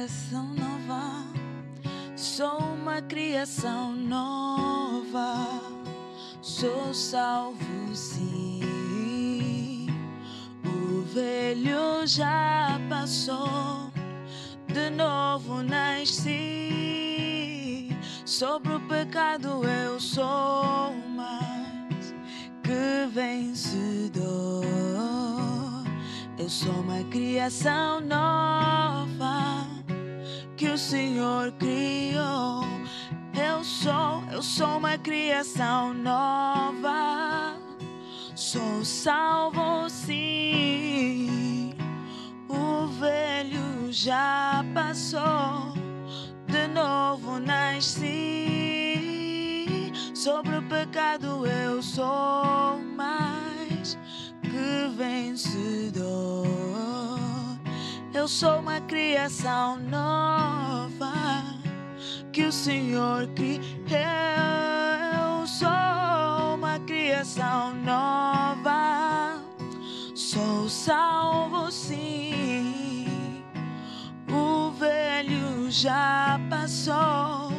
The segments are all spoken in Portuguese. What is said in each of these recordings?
criação nova, sou uma criação nova, sou salvo sim. O velho já passou, de novo nasci. Sobre o pecado eu sou mais que vencedor. Eu sou uma criação nova que o Senhor criou. Eu sou uma criação nova. Sou salvo sim. O velho já passou, de novo nasci. Sobre o pecado eu sou mais que vencedor. Eu sou uma criação nova que o Senhor criou. Eu sou uma criação nova. Sou salvo sim. O velho já passou,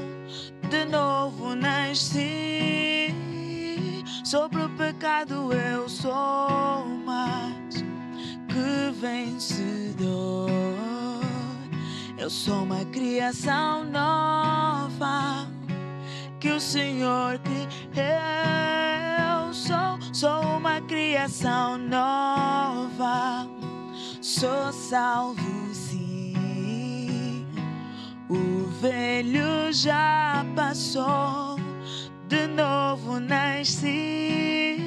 de novo nasci. Sobre o pecado eu sou mais que vencedor. Eu sou uma criação nova que o Senhor criou. Sou uma criação nova. Sou salvo sim. O velho já passou, de novo nasci.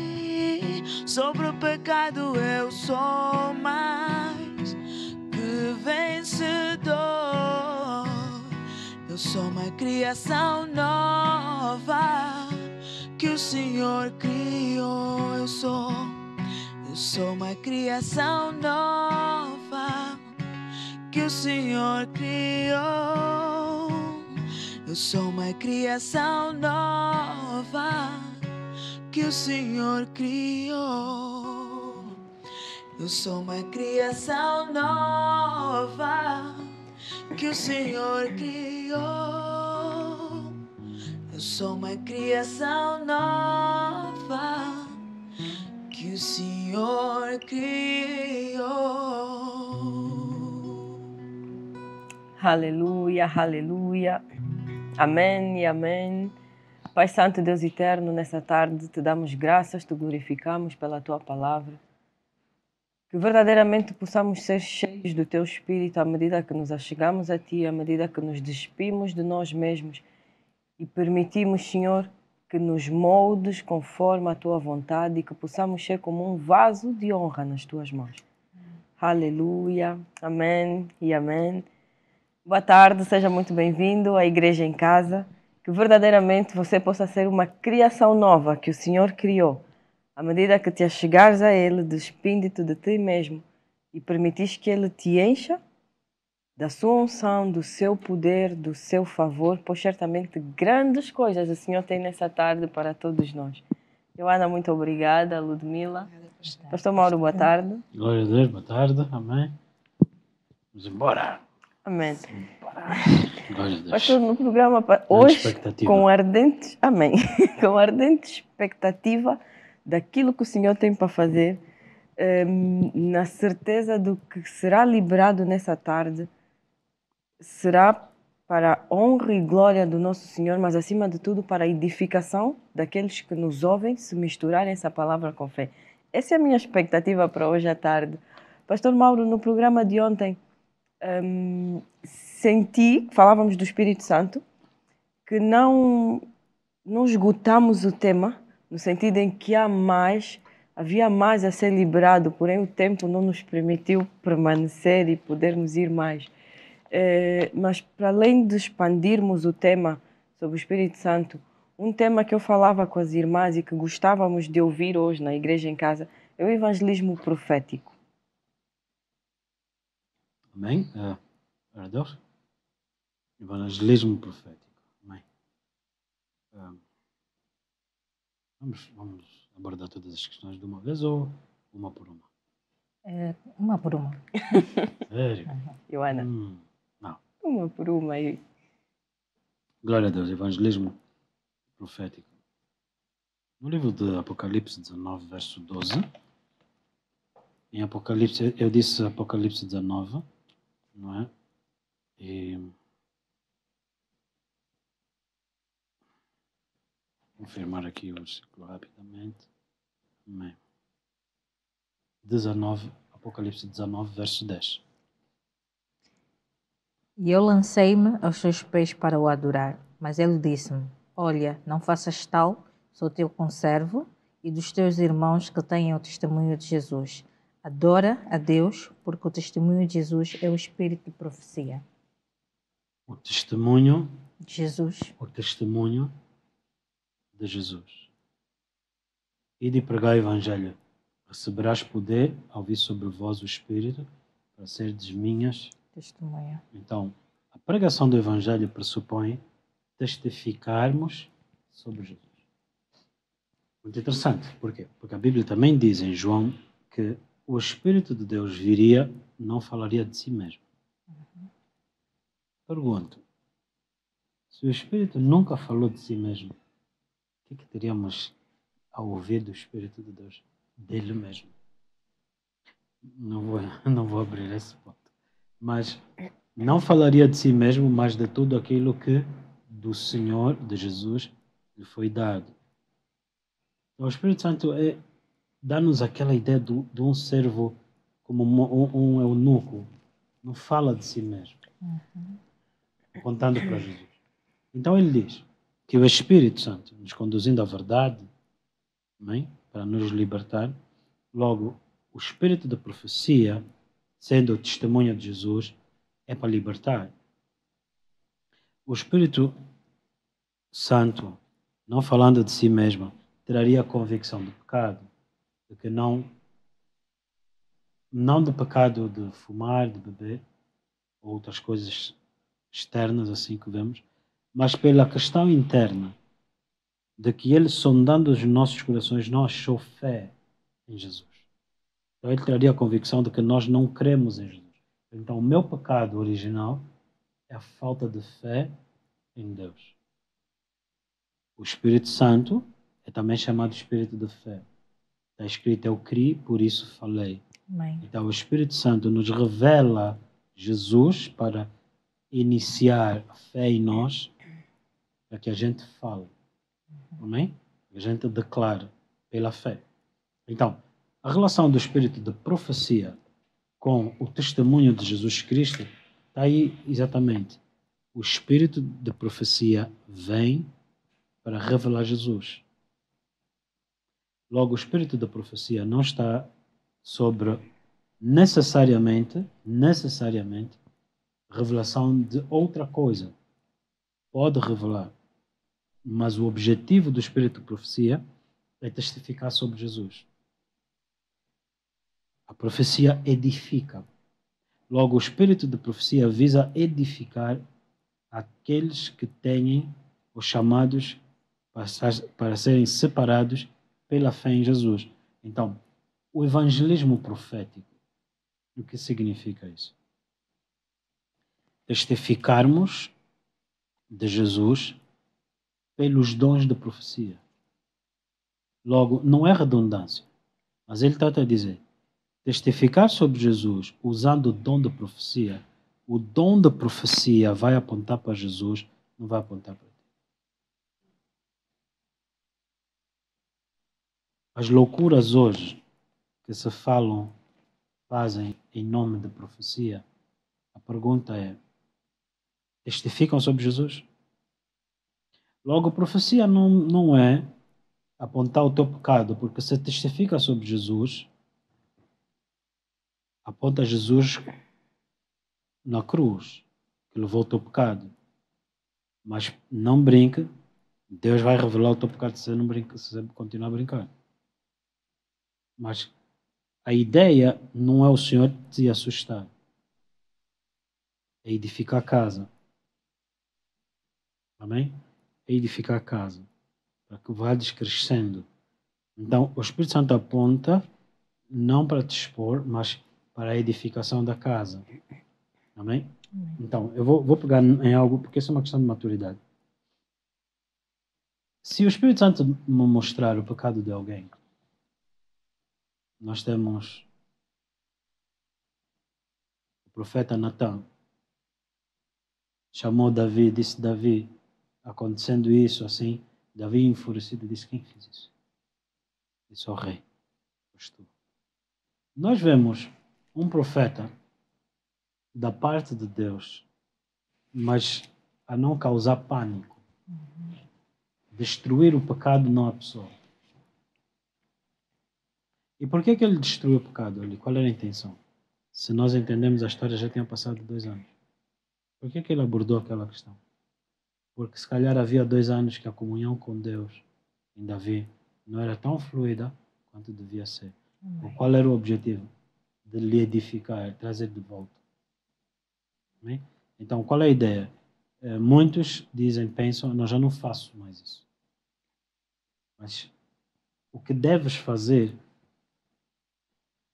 Sobre o pecado eu sou mais que vencedor. Eu sou uma criação nova que o Senhor criou. Eu sou uma criação nova que o Senhor criou. Eu sou uma criação nova que o Senhor criou. Eu sou uma criação nova que o Senhor criou. Eu sou uma criação nova que o Senhor criou. Aleluia, aleluia. Amém e amém. Pai Santo, Deus Eterno, nessa tarde te damos graças, te glorificamos pela tua palavra. Que verdadeiramente possamos ser cheios do teu Espírito à medida que nos achegamos a ti, à medida que nos despimos de nós mesmos e permitimos, Senhor, que nos moldes conforme a tua vontade e que possamos ser como um vaso de honra nas tuas mãos. Aleluia, amém e amém. Boa tarde, seja muito bem-vindo à Igreja em Casa. Que verdadeiramente você possa ser uma criação nova que o Senhor criou. À medida que te achegares a Ele, despindo-te de ti mesmo e permitires que Ele te encha da sua unção, do seu poder, do seu favor, pois certamente grandes coisas o Senhor tem nessa tarde para todos nós. Joana, muito obrigada. Ludmila. Pastor Mauro, boa tarde. Glória a Deus, boa tarde. Amém. Vamos embora. Amém. Glória a Deus. Pastor, no programa hoje, com ardente expectativa daquilo que o Senhor tem para fazer, na certeza do que será liberado nessa tarde, será para a honra e glória do nosso Senhor, mas acima de tudo para a edificação daqueles que nos ouvem, se misturarem essa palavra com fé. Essa é a minha expectativa para hoje à tarde. Pastor Mauro, no programa de ontem, senti, falávamos do Espírito Santo, que não esgotamos o tema, no sentido em que havia mais a ser liberado, porém o tempo não nos permitiu permanecer e podermos ir mais. Mas para além de expandirmos o tema sobre o Espírito Santo, um tema que eu falava com as irmãs e que gostávamos de ouvir hoje na Igreja em Casa é o evangelismo profético. Amém? Glória a Deus. Evangelismo profético. Amém. Vamos abordar todas as questões de uma vez ou uma por uma? Uma por uma. Sério? Joana? Não. Uma por uma aí. Glória a Deus, evangelismo profético. No livro de Apocalipse 19, verso 12, em Apocalipse, eu disse Apocalipse 19, não é? E vou confirmar aqui o versículo rapidamente. Amém. 19, Apocalipse 19, verso 10. E eu lancei-me aos seus pés para o adorar. Mas ele disse-me: Olha, não faças tal, sou teu conservo e dos teus irmãos que têm o testemunho de Jesus. Adora a Deus, porque o testemunho de Jesus é o espírito de profecia. O testemunho De Jesus. O testemunho de Jesus. Ide pregar o evangelho. Receberás poder ao vir sobre vós o Espírito para serdes minhas. Testemunha. Então, a pregação do evangelho pressupõe testificarmos sobre Jesus. Muito interessante. Por quê? Porque a Bíblia também diz em João que o Espírito de Deus viria, não falaria de si mesmo. Pergunto, se o Espírito nunca falou de si mesmo, o que teríamos a ouvir do Espírito de Deus? Dele mesmo. Não vou abrir esse ponto. Mas não falaria de si mesmo, mas de tudo aquilo que do Senhor, de Jesus, lhe foi dado. O Espírito Santo dá-nos aquela ideia de um servo como um eunuco. Não fala de si mesmo. Apontando para Jesus. Então ele diz que o Espírito Santo, nos conduzindo à verdade, amém? Para nos libertar, logo, o Espírito da profecia, sendo o testemunho de Jesus, é para libertar. O Espírito Santo, não falando de si mesmo, traria a convicção do pecado, de que não do pecado de fumar, de beber, ou outras coisas externas, assim que vemos, mas pela questão interna, de que ele, sondando os nossos corações, não achou fé em Jesus. Então ele traria a convicção de que nós não cremos em Jesus. Então o meu pecado original é a falta de fé em Deus. O Espírito Santo é também chamado Espírito de fé. Está escrito, eu criei, por isso falei. Amém. Então o Espírito Santo nos revela Jesus para iniciar a fé em nós, para que a gente fale. Amém? A gente declara pela fé. Então, a relação do Espírito de profecia com o testemunho de Jesus Cristo está aí exatamente. O Espírito de profecia vem para revelar Jesus. Logo, o Espírito da profecia não está sobre necessariamente revelação de outra coisa. Pode revelar. Mas o objetivo do Espírito de profecia é testificar sobre Jesus. A profecia edifica. Logo, o Espírito de profecia visa edificar aqueles que têm os chamados para serem separados pela fé em Jesus. Então, o evangelismo profético, o que significa isso? Testificarmos de Jesus pelos dons de profecia. Logo, não é redundância, mas ele trata de dizer, testificar sobre Jesus usando o dom de profecia, o dom de profecia vai apontar para Jesus, não vai apontar para ti. As loucuras hoje que se fazem em nome de profecia, a pergunta é, testificam sobre Jesus? Logo, profecia não é apontar o teu pecado, porque se testifica sobre Jesus, aponta Jesus na cruz, que levou o teu pecado. Mas não brinque, Deus vai revelar o teu pecado se você não brinca, se você continuar a brincar. Mas a ideia não é o Senhor te assustar, é edificar a casa. Amém? É edificar a casa, para que vá descrescendo. Então, o Espírito Santo aponta não para te expor, mas para a edificação da casa. Amém? Então, eu vou pegar em algo, porque isso é uma questão de maturidade. Se o Espírito Santo me mostrar o pecado de alguém, nós temos o profeta Natan, chamou Davi, disse: Davi, acontecendo isso assim, Davi enfurecido disse: quem fez isso? Disse ao rei: foste tu. Nós vemos um profeta da parte de Deus, mas a não causar pânico, destruir o pecado, não a pessoa. E por que ele destruiu o pecado ali? Qual era a intenção? Se nós entendemos a história, já tinha passado 2 anos. Por que ele abordou aquela questão? Porque se calhar havia 2 anos que a comunhão com Deus em Davi não era tão fluida quanto devia ser. Qual era o objetivo? De lhe edificar, trazer de volta. Amém? Então, qual é a ideia? Muitos dizem, pensam, não, já não faço mais isso. Mas o que deves fazer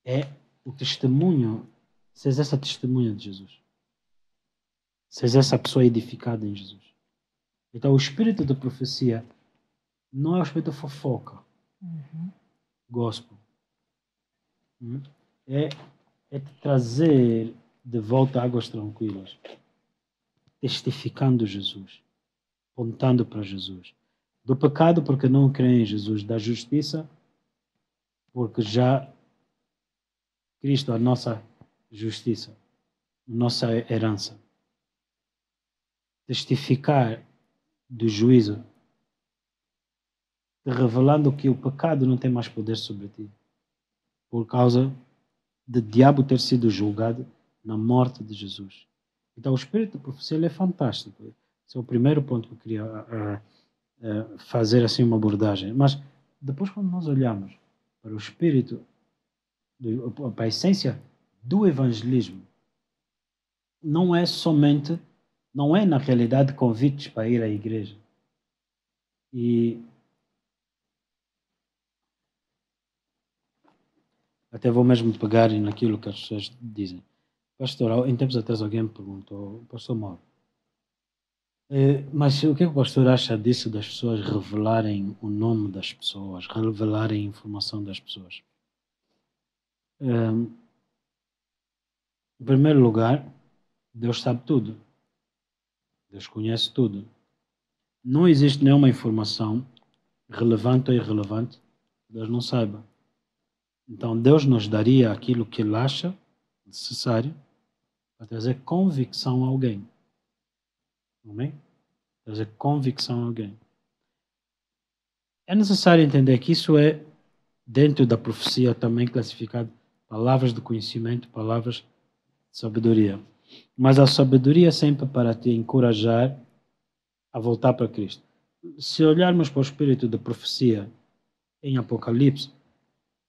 é o testemunho, seres essa testemunha de Jesus. Seres essa pessoa edificada em Jesus. Então, o espírito da profecia não é o espírito da fofoca. Gospel. É te trazer de volta águas tranquilas. Testificando Jesus. Apontando para Jesus. Do pecado porque não creem em Jesus. Da justiça porque já Cristo é a nossa justiça. Nossa herança. Testificar do juízo. Te revelando que o pecado não tem mais poder sobre ti. Por causa de diabo ter sido julgado na morte de Jesus. Então o espírito da profecia ele é fantástico. Esse é o primeiro ponto que eu queria fazer assim uma abordagem. Mas depois quando nós olhamos para o espírito, para a essência do evangelismo, não é na realidade convites para ir à igreja. E até vou mesmo pegar naquilo que as pessoas dizem. Pastor, em tempos atrás alguém me perguntou, Pastor Mauro, mas o que o pastor acha disso das pessoas revelarem o nome das pessoas, revelarem a informação das pessoas? Em primeiro lugar, Deus sabe tudo. Deus conhece tudo. Não existe nenhuma informação relevante ou irrelevante que Deus não saiba. Então Deus nos daria aquilo que Ele acha necessário para trazer convicção a alguém. Amém? Trazer convicção a alguém. É necessário entender que isso é, dentro da profecia, também classificado palavras de conhecimento, palavras de sabedoria. Mas a sabedoria é sempre para te encorajar a voltar para Cristo. Se olharmos para o espírito da profecia em Apocalipse,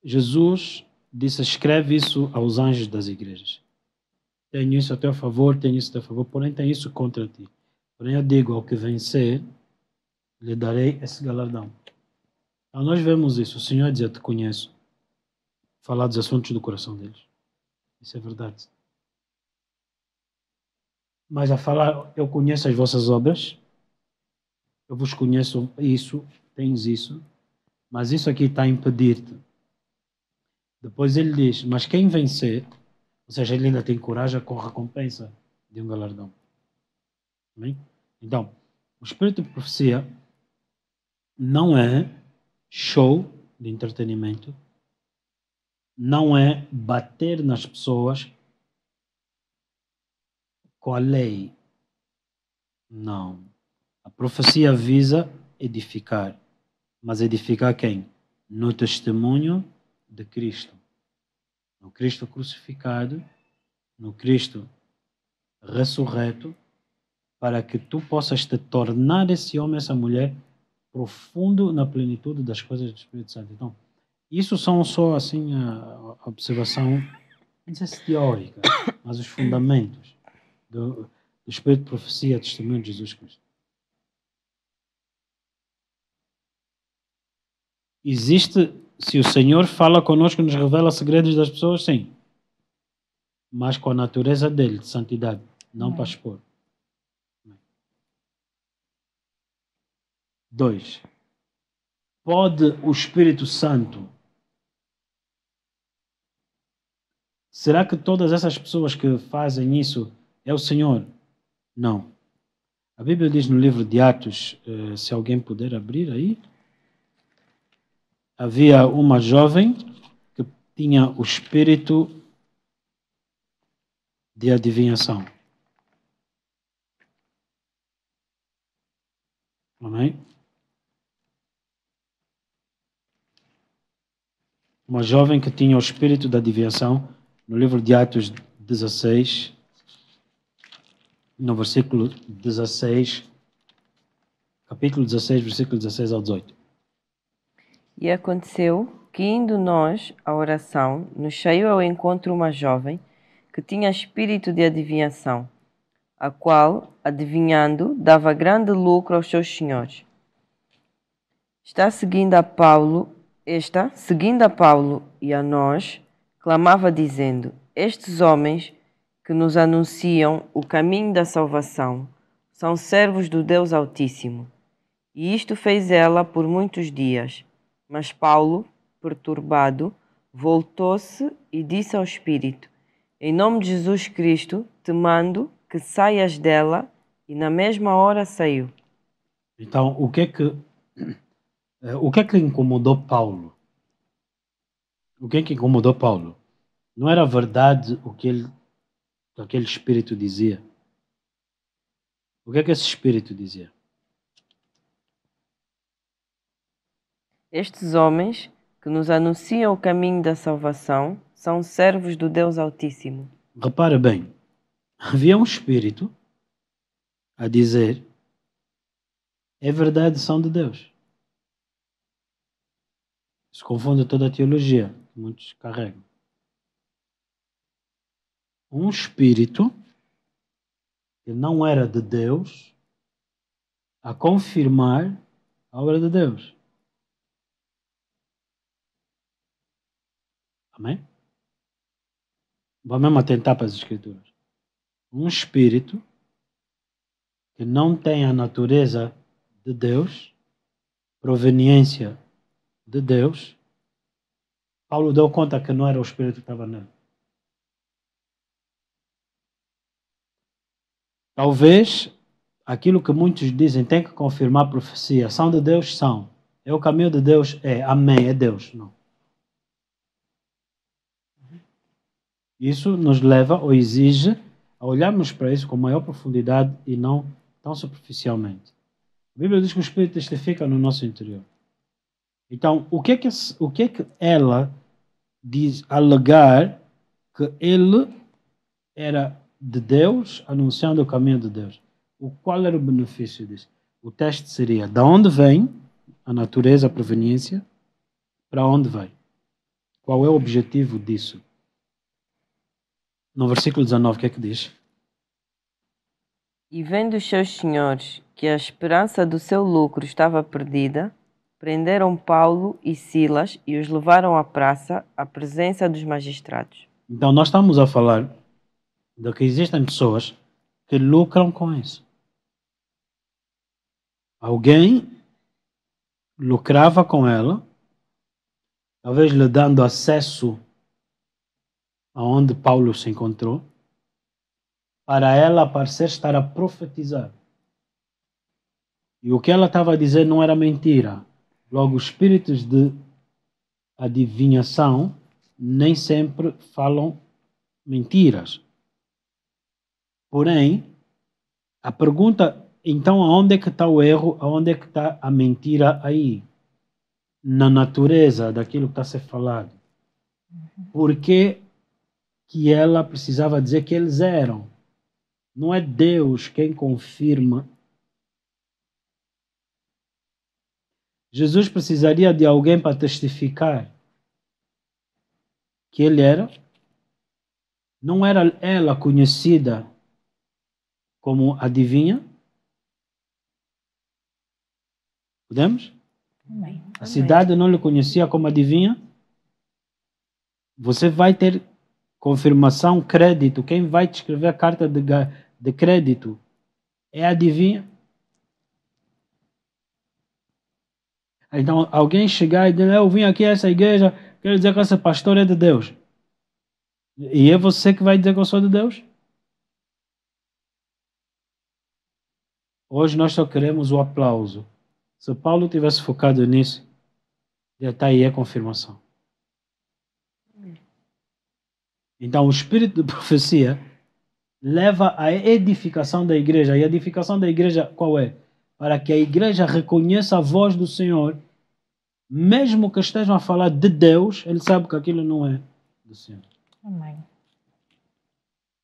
Jesus disse, escreve isso aos anjos das igrejas. Tenho isso a teu favor, tenho isso a teu favor, porém tenho isso contra ti. Porém eu digo, ao que vencer, lhe darei esse galardão. Então nós vemos isso. O Senhor diz, eu te conheço. Falar dos assuntos do coração deles. Isso é verdade. Mas a falar, eu conheço as vossas obras, eu vos conheço isso, tens isso, mas isso aqui está a impedir-te. Depois ele diz, mas quem vencer, ou seja, ele ainda tem coragem com a recompensa de um galardão. Amém? Então, o espírito de profecia não é show de entretenimento, não é bater nas pessoas com a lei. Não. A profecia visa edificar. Mas edificar quem? No testemunho de Cristo. No Cristo crucificado, no Cristo ressurreto, para que tu possas te tornar esse homem, essa mulher, profundo na plenitude das coisas do Espírito Santo. Então, isso são só assim a observação, não sei se teórica, mas os fundamentos do Espírito de profecia, testemunho de Jesus Cristo. Existe, se o Senhor fala conosco, nos revela segredos das pessoas, sim. mas com a natureza dele, de santidade, não para expor. 2. Pode o Espírito Santo... Será que todas essas pessoas que fazem isso é o Senhor? Não. A Bíblia diz no livro de Atos, se alguém puder abrir aí, havia uma jovem que tinha o espírito de adivinhação. Amém? Uma jovem que tinha o espírito da adivinhação, no livro de Atos 16, no versículo 16, capítulo 16, versículo 16 ao 18. E aconteceu que, indo nós à oração, nos saiu ao encontro uma jovem que tinha espírito de adivinhação, a qual, adivinhando, dava grande lucro aos seus senhores. Seguindo a Paulo e a nós, clamava dizendo: Estes homens que nos anunciam o caminho da salvação são servos do Deus Altíssimo. E isto fez ela por muitos dias. Mas Paulo, perturbado, voltou-se e disse ao Espírito: Em nome de Jesus Cristo, te mando que saias dela, e na mesma hora saiu. Então, o que é que incomodou Paulo? O que é que incomodou Paulo? Não era verdade o que aquele espírito dizia? O que é que esse espírito dizia? Estes homens que nos anunciam o caminho da salvação são servos do Deus Altíssimo. Repara bem, havia um espírito a dizer: é verdade, são de Deus. Isso confunde toda a teologia que muitos carregam. Um espírito que não era de Deus a confirmar a obra de Deus. Amém? Vamos mesmo atentar para as Escrituras. Um espírito que não tem a natureza de Deus, proveniência de Deus. Paulo deu conta que não era o espírito que estava nele. Talvez aquilo que muitos dizem tem que confirmar a profecia. São de Deus? São. É o caminho de Deus? É. Amém. É Deus? Não. Isso nos leva ou exige a olharmos para isso com maior profundidade e não tão superficialmente. A Bíblia diz que o Espírito testifica no nosso interior. Então, o que é que ela diz, alegar que ele era de Deus, anunciando o caminho de Deus? Qual era o benefício disso? O teste seria: de onde vem a natureza, a proveniência, para onde vai? Qual é o objetivo disso? No versículo 19, o que é que diz? E vendo os seus senhores que a esperança do seu lucro estava perdida, prenderam Paulo e Silas e os levaram à praça, à presença dos magistrados. Então, nós estamos a falar de que existem pessoas que lucram com isso. Alguém lucrava com ela, talvez lhe dando acesso aonde Paulo se encontrou, para ela parecer estar a profetizar. E o que ela estava a dizer não era mentira. Logo, os espíritos de adivinhação nem sempre falam mentiras. Porém, a pergunta, então, aonde é que está o erro? Aonde é que está a mentira aí? Na natureza daquilo que está a ser falado. Por que ela precisava dizer que eles eram? Não é Deus quem confirma. Jesus precisaria de alguém para testificar que ele era. Não era ela conhecida como adivinha? Podemos? Amém. A cidade não lhe conhecia como adivinha? Você vai ter confirmação, crédito. Quem vai te escrever a carta de crédito é a adivinha. Então, alguém chegar e dizer, eu vim aqui a essa igreja, quero dizer que esse pastor é de Deus. E é você que vai dizer que eu sou de Deus? Hoje nós só queremos o aplauso. Se Paulo tivesse focado nisso, já está aí a confirmação. Então, o espírito de profecia leva à edificação da igreja. E a edificação da igreja qual é? Para que a igreja reconheça a voz do Senhor, mesmo que estejam a falar de Deus, ele sabe que aquilo não é do Senhor. Amém.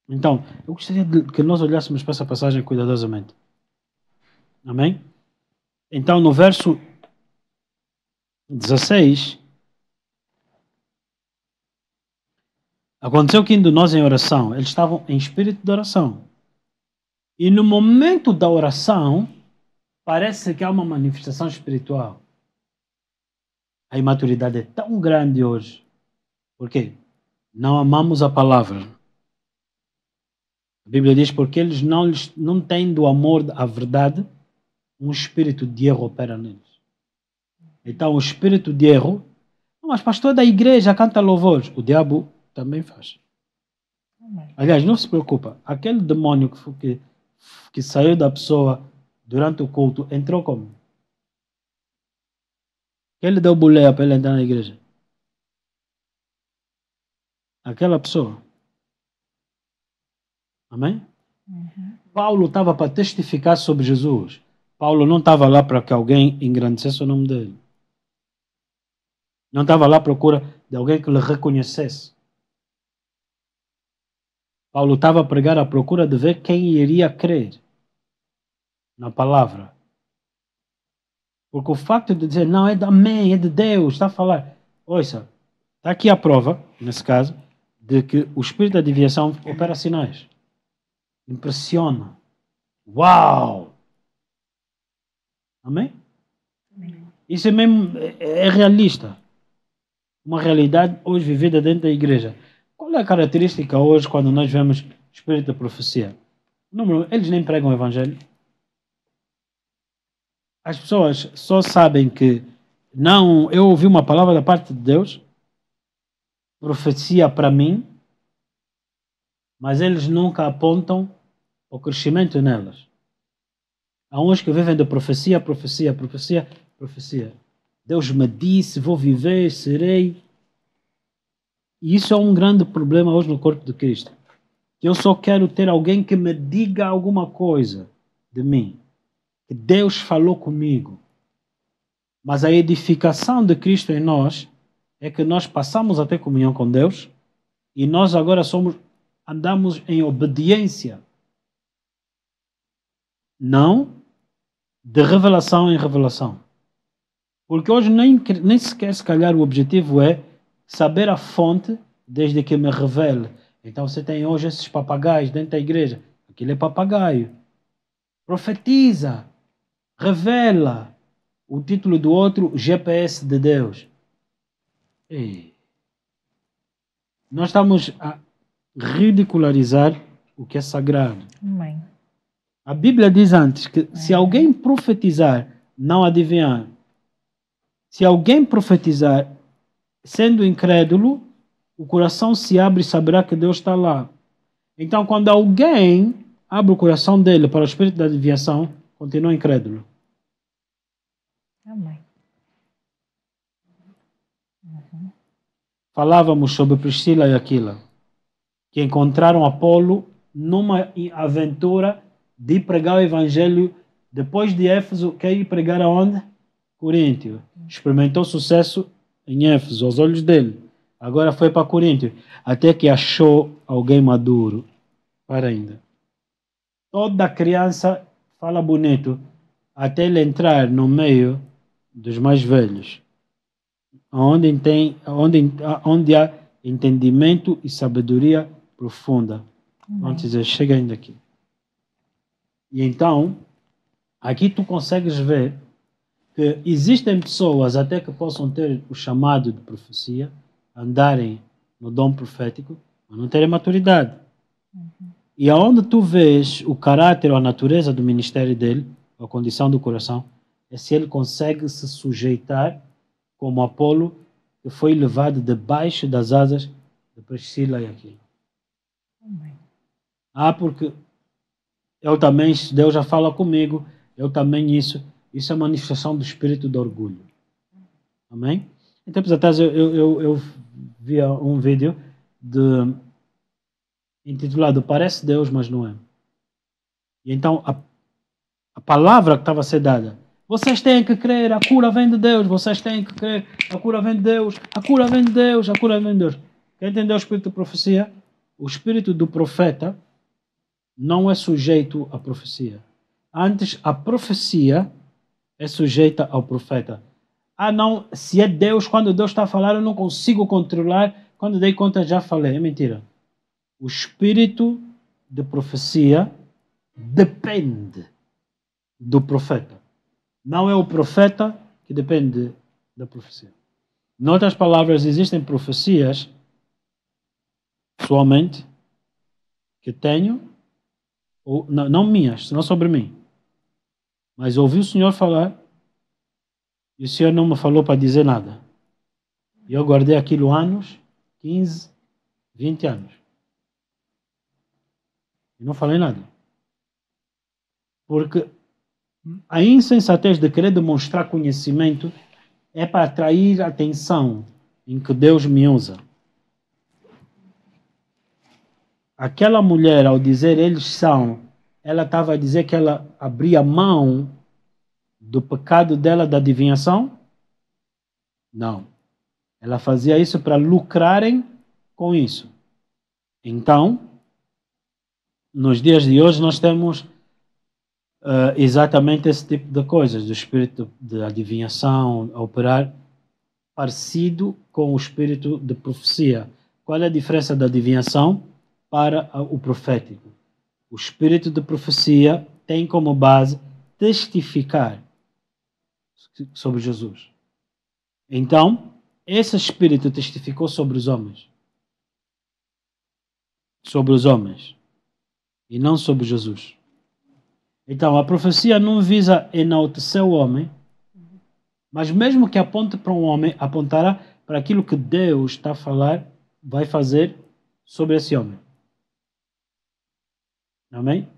Então, eu gostaria que nós olhássemos para essa passagem cuidadosamente. Amém? Então, no verso 16, aconteceu que indo nós em oração, eles estavam em espírito de oração. E no momento da oração, parece que há uma manifestação espiritual. A imaturidade é tão grande hoje. Por quê? Não amamos a palavra. A Bíblia diz porque eles não têm do amor à verdade, um espírito de erro opera neles. Então o espírito de erro, mas pastor da igreja canta louvores, o diabo também faz. Aliás, não se preocupa, aquele demônio que saiu da pessoa durante o culto, entrou como? Ele deu boleia para ele entrar na igreja. Aquela pessoa. Amém? Paulo estava para testificar sobre Jesus. Paulo não estava lá para que alguém engrandecesse o nome dele. Não estava lá à procura de alguém que lhe reconhecesse. Paulo estava a pregar à procura de ver quem iria crer na palavra. Porque o facto de dizer, não, é de amém, é de Deus, está a falar. Ouça, está aqui a prova, nesse caso, de que o espírito da adivinhação opera sinais. Impressiona. Uau! Amém? Isso é mesmo, é realista. Uma realidade hoje vivida dentro da igreja. Qual é a característica hoje quando nós vemos espírito da profecia? Número 1, eles nem pregam o evangelho. As pessoas só sabem que não, eu ouvi uma palavra da parte de Deus, profecia para mim, mas eles nunca apontam o crescimento nelas. Há uns que vivem de profecia, profecia, profecia, profecia. Deus me disse, vou viver, serei. E isso é um grande problema hoje no corpo de Cristo. Eu só quero ter alguém que me diga alguma coisa de mim. Que Deus falou comigo. Mas a edificação de Cristo em nós é que nós passamos a ter comunhão com Deus e nós agora andamos em obediência. Não de revelação em revelação. Porque hoje nem sequer, se calhar, o objetivo é saber a fonte desde que me revele. Então você tem hoje esses papagaios dentro da igreja. Aquilo é papagaio. Profetiza. Revela. O título do outro, GPS de Deus. Ei. Nós estamos a ridicularizar o que é sagrado. Amém. A Bíblia diz antes que se alguém profetizar, não adivinhar. Se alguém profetizar sendo incrédulo, o coração se abre e saberá que Deus está lá. Então, quando alguém abre o coração dele para o espírito da adivinhação, continua incrédulo. Amém. Falávamos sobre Priscila e Aquila, que encontraram Apolo numa aventura de pregar o evangelho depois de Éfeso, quer ir pregar aonde? Coríntio. Experimentou sucesso em Éfeso, aos olhos dele. Agora foi para Coríntio, até que achou alguém maduro. Para ainda. Toda criança fala bonito, até ele entrar no meio dos mais velhos, onde há entendimento e sabedoria profunda. Vamos dizer, chega ainda aqui. E então, aqui tu consegues ver que existem pessoas até que possam ter o chamado de profecia, andarem no dom profético, mas não terem maturidade. E aonde tu vês o caráter ou a natureza do ministério dele, a condição do coração, é se ele consegue se sujeitar como Apolo, que foi levado debaixo das asas de Priscila e Aquila. Porque eu também, Deus já fala comigo, eu também isso é manifestação do espírito de orgulho. Amém? Em tempos atrás eu vi um vídeo intitulado Parece Deus, mas não é. E então a palavra que estava a ser dada, vocês têm que crer, a cura vem de Deus, vocês têm que crer, a cura vem de Deus, a cura vem de Deus, a cura vem de Deus. Quer entender o espírito de profecia? O espírito do profeta não é sujeito à profecia. Antes, a profecia é sujeita ao profeta. Não, se é Deus, quando Deus está a falar, eu não consigo controlar. Quando dei conta, já falei. É mentira. O espírito de profecia depende do profeta. Não é o profeta que depende da profecia. Em outras palavras, existem profecias, pessoalmente, que tenho, não minhas, não sobre mim, mas ouvi o Senhor falar e o Senhor não me falou para dizer nada. E eu guardei aquilo anos, 15, 20 anos. E não falei nada. Porque a insensatez de querer demonstrar conhecimento é para atrair a atenção em que Deus me usa. Aquela mulher, ao dizer eles são, ela estava a dizer que ela abria mão do pecado dela da adivinhação? Não. Ela fazia isso para lucrarem com isso. Então, nos dias de hoje nós temos exatamente esse tipo de coisas, do espírito de adivinhação a operar parecido com o espírito de profecia. Qual é a diferença da adivinhação para o profético? O espírito de profecia tem como base testificar sobre Jesus. Então, esse espírito testificou sobre os homens. Sobre os homens. E não sobre Jesus. Então, a profecia não visa enaltecer o homem, mas mesmo que aponte para um homem, apontará para aquilo que Deus está a falar, vai fazer sobre esse homem. Amém?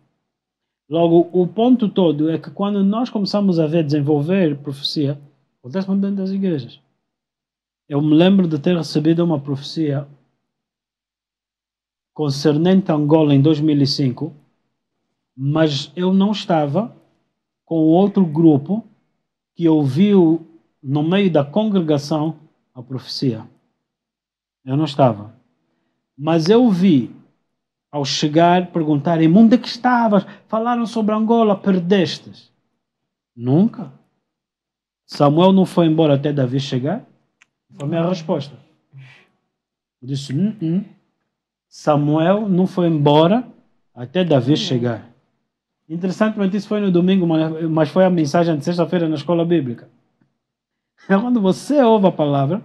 Logo, o ponto todo é que quando nós começamos a desenvolver profecia, acontece muito dentro das igrejas. Eu me lembro de ter recebido uma profecia concernente a Angola em 2005, mas eu não estava com outro grupo que ouviu no meio da congregação a profecia. Eu não estava. Mas eu vi, ao chegar, perguntarem: onde é que estavas? Falaram sobre Angola, perdestes. Nunca. Samuel não foi embora até Davi chegar? Foi a minha resposta. Eu disse: Samuel não foi embora até Davi chegar. Interessantemente, isso foi no domingo, mas foi a mensagem de sexta-feira na escola bíblica. Quando você ouve a palavra,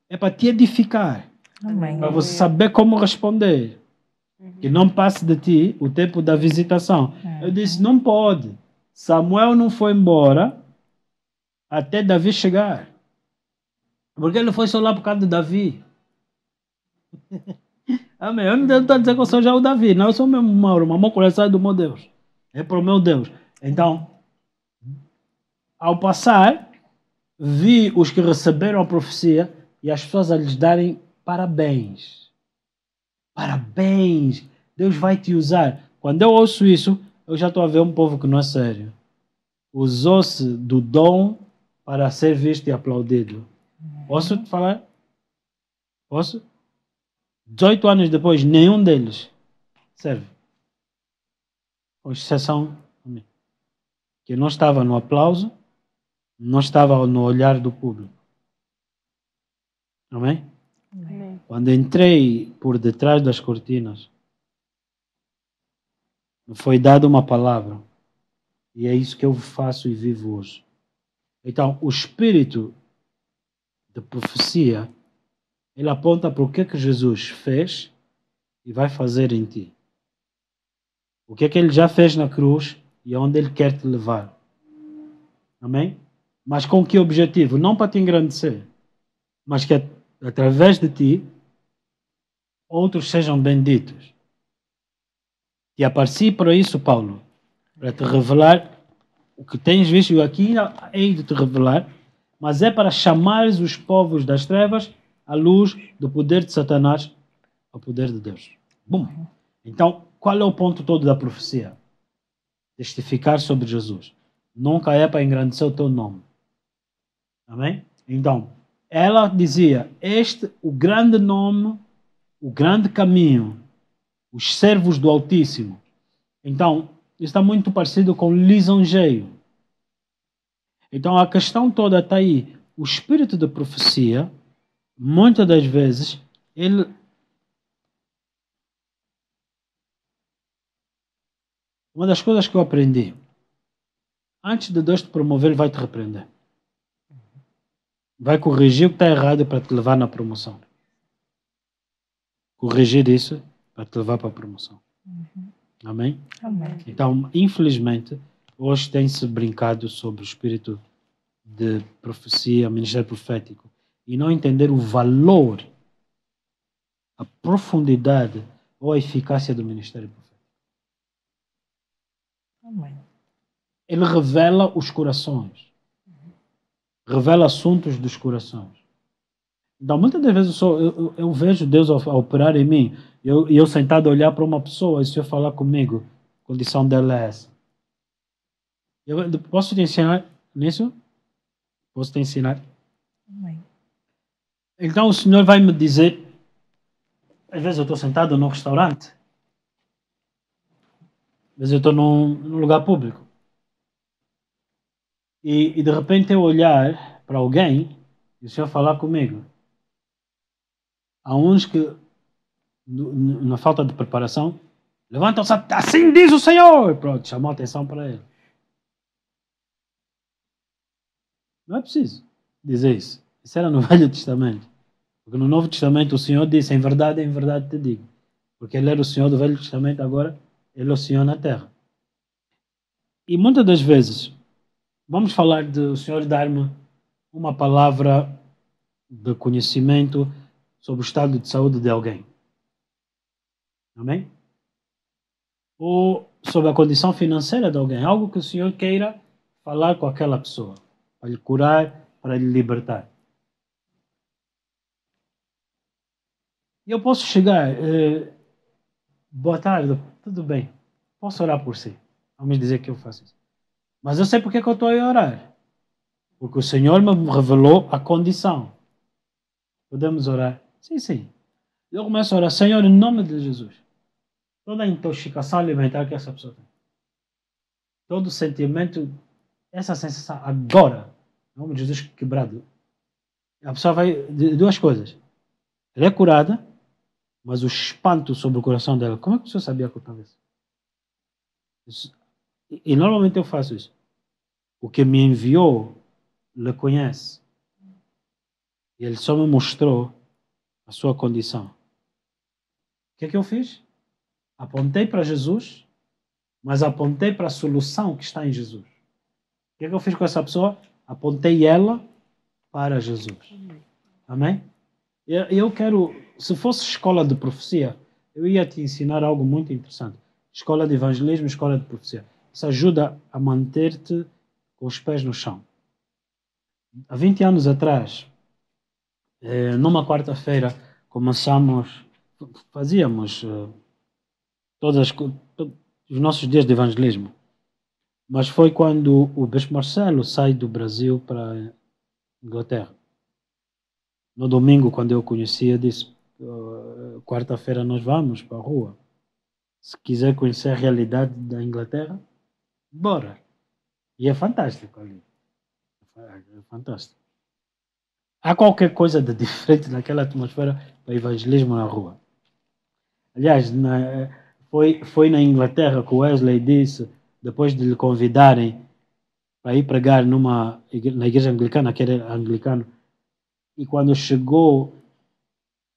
é para te edificar. Amém. Para você saber como responder. Que não passe de ti o tempo da visitação. Eu disse: não pode. Samuel não foi embora até Davi chegar. Porque ele foi só lá por causa de Davi. Amém. Eu não estou a dizer que eu sou já o Davi. Não, eu sou o meu Mauro. Mamão coração do meu Deus. É para o meu Deus. Então, ao passar, vi os que receberam a profecia e as pessoas a lhes darem parabéns. Parabéns. Deus vai te usar. Quando eu ouço isso, eu já estou a ver um povo que não é sério. Usou-se do dom para ser visto e aplaudido. Posso te falar? Posso? 18 anos depois, nenhum deles serve. Com exceção que não estava no aplauso, não estava no olhar do público. Amém? Amém. Quando entrei por detrás das cortinas, me foi dada uma palavra. E é isso que eu faço e vivo hoje. Então, o espírito de profecia, ele aponta para o que Jesus fez e vai fazer em ti. O que é que ele já fez na cruz e aonde ele quer te levar. Amém? Mas com que objetivo? Não para te engrandecer, mas que através de ti outros sejam benditos. E apareci para isso, Paulo, para te revelar o que tens visto. Eu aqui hei de te revelar, mas é para chamares os povos das trevas à luz do poder de Satanás ao poder de Deus. Bom, então, qual é o ponto todo da profecia? Testificar sobre Jesus. Nunca é para engrandecer o teu nome. Amém? Então, ela dizia, o grande nome, o grande caminho, os servos do Altíssimo. Então, está muito parecido com lisonjeio. Então, a questão toda está aí. O espírito de profecia, muitas das vezes, uma das coisas que eu aprendi, antes de Deus te promover, Ele vai te repreender. Vai corrigir o que está errado para te levar na promoção. Corrigir isso para te levar para a promoção. Amém? Amém. Então, infelizmente, hoje tem-se brincado sobre o espírito de profecia, ministério profético, e não entender o valor, a profundidade ou a eficácia do ministério profético. Amém. Ele revela os corações. Revela assuntos dos corações. Então, muitas das vezes eu vejo Deus a operar em mim, e eu sentado a olhar para uma pessoa, e se eu falar comigo, a condição dela é essa. Posso te ensinar nisso? Posso te ensinar? Amém. Então o Senhor vai me dizer, às vezes eu estou sentado num restaurante, às vezes eu estou num lugar público, e de repente eu olhar para alguém e o Senhor falar comigo. Há uns que, na falta de preparação, levantam-se, assim diz o Senhor, pronto, chamou a atenção para ele. Não é preciso dizer isso. Isso era no Velho Testamento. Porque no Novo Testamento o Senhor disse, em verdade te digo. Porque Ele era o Senhor do Velho Testamento, agora Ele é o Senhor na terra. E muitas das vezes, vamos falar de o Senhor dar-me uma palavra de conhecimento sobre o estado de saúde de alguém. Amém? Ou sobre a condição financeira de alguém. Algo que o Senhor queira falar com aquela pessoa. Para lhe curar, para lhe libertar. E eu posso chegar, boa tarde, tudo bem, posso orar por si. Vamos dizer que eu faço isso. Mas eu sei porque é que eu estou a orar. Porque o Senhor me revelou a condição. Podemos orar? Sim. Eu começo a orar, Senhor, em nome de Jesus. Toda a intoxicação alimentar que essa pessoa tem. Todo o sentimento, essa sensação agora, em nome de Jesus, quebrado. A pessoa vai, duas coisas. Ela é curada, mas o espanto sobre o coração dela, como é que o Senhor sabia que eu estava isso? E normalmente eu faço isso. O que me enviou, lhe conhece. E ele só me mostrou a sua condição. O que é que eu fiz? Apontei para Jesus, mas apontei para a solução que está em Jesus. O que é que eu fiz com essa pessoa? Apontei ela para Jesus. Amém? Eu quero, se fosse escola de profecia, eu ia te ensinar algo muito interessante. Escola de evangelismo, escola de profecia. Isso ajuda a manter-te com os pés no chão. Há 20 anos atrás, numa quarta-feira, fazíamos todos os nossos dias de evangelismo. Mas foi quando o Bispo Marcelo sai do Brasil para a Inglaterra. No domingo, quando eu o conhecia, disse, quarta-feira nós vamos para a rua. Se quiser conhecer a realidade da Inglaterra, bora. E é fantástico ali. É fantástico. Há qualquer coisa de diferente naquela atmosfera para evangelismo na rua. Aliás, foi na Inglaterra que o Wesley disse, depois de lhe convidarem para ir pregar na igreja anglicana, que era anglicano, e quando chegou